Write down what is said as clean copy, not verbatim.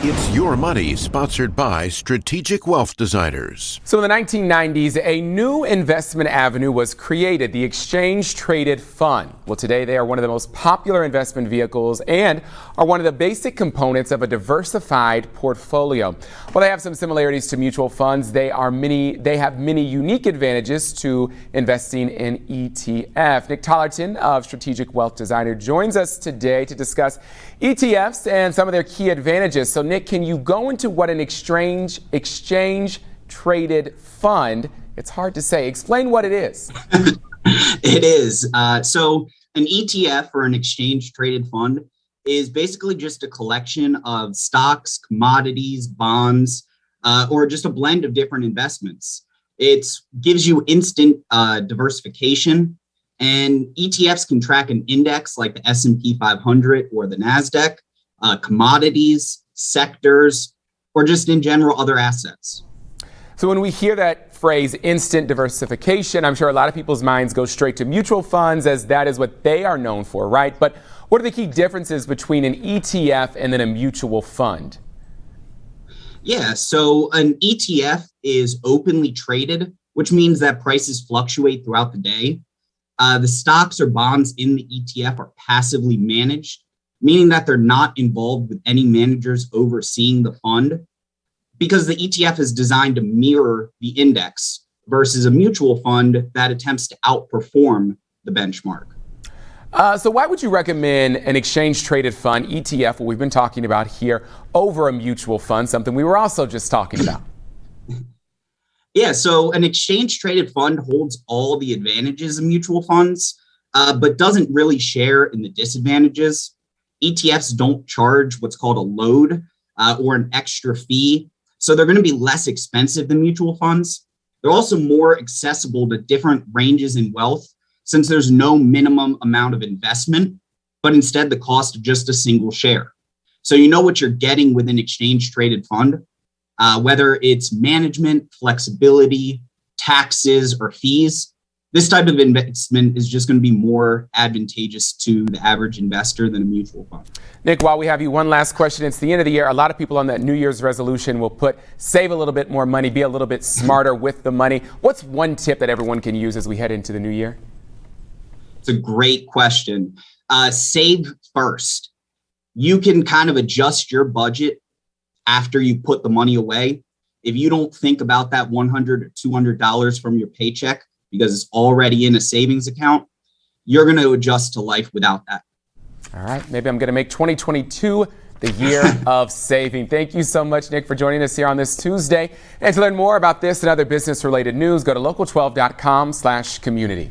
It's Your Money, sponsored by Strategic Wealth Designers. So in the 1990s, a new investment avenue was created, the exchange-traded fund. Well, today they are one of the most popular investment vehicles and are one of the basic components of a diversified portfolio. While they have some similarities to mutual funds, they have many unique advantages to investing in ETF. Nick Tolerton of Strategic Wealth Designer joins us today to discuss ETFs and some of their key advantages. So Nick, can you go into what an exchange-traded fund, it's hard to say, explain what it is. It is. So an ETF, or an exchange-traded fund, is basically just a collection of stocks, commodities, bonds, or just a blend of different investments. It gives you instant diversification, and ETFs can track an index like the S&P 500 or the NASDAQ, commodities, sectors, or just in general other assets. So when we hear that phrase, instant diversification, I'm sure a lot of people's minds go straight to mutual funds, as that is what they are known for, right? But what are the key differences between an ETF and then a mutual fund? Yeah, so an ETF is openly traded, which means that prices fluctuate throughout the day. The stocks or bonds in the ETF are passively managed, meaning that they're not involved with any managers overseeing the fund, because the ETF is designed to mirror the index versus a mutual fund that attempts to outperform the benchmark. So why would you recommend an exchange-traded fund, ETF, what we've been talking about here, over a mutual fund, something we were also just talking about? Yeah, so an exchange-traded fund holds all the advantages of mutual funds, but doesn't really share in the disadvantages. ETFs don't charge what's called a load or an extra fee, so they're going to be less expensive than mutual funds. They're also more accessible to different ranges in wealth, since there's no minimum amount of investment, but instead the cost of just a single share. So you know what you're getting with an exchange-traded fund, whether it's management, flexibility, taxes, or fees. This type of investment is just going to be more advantageous to the average investor than a mutual fund. Nick, while we have you, one last question. It's the end of the year. A lot of people on that New Year's resolution will save a little bit more money, be a little bit smarter with the money. What's one tip that everyone can use as we head into the new year? It's a great question. Save first. You can kind of adjust your budget after you put the money away. If you don't think about that $100 or $200 from your paycheck because it's already in a savings account, you're going to adjust to life without that. All right. Maybe I'm going to make 2022 the year of saving. Thank you so much, Nick, for joining us here on this Tuesday. And to learn more about this and other business-related news, go to local12.com/community.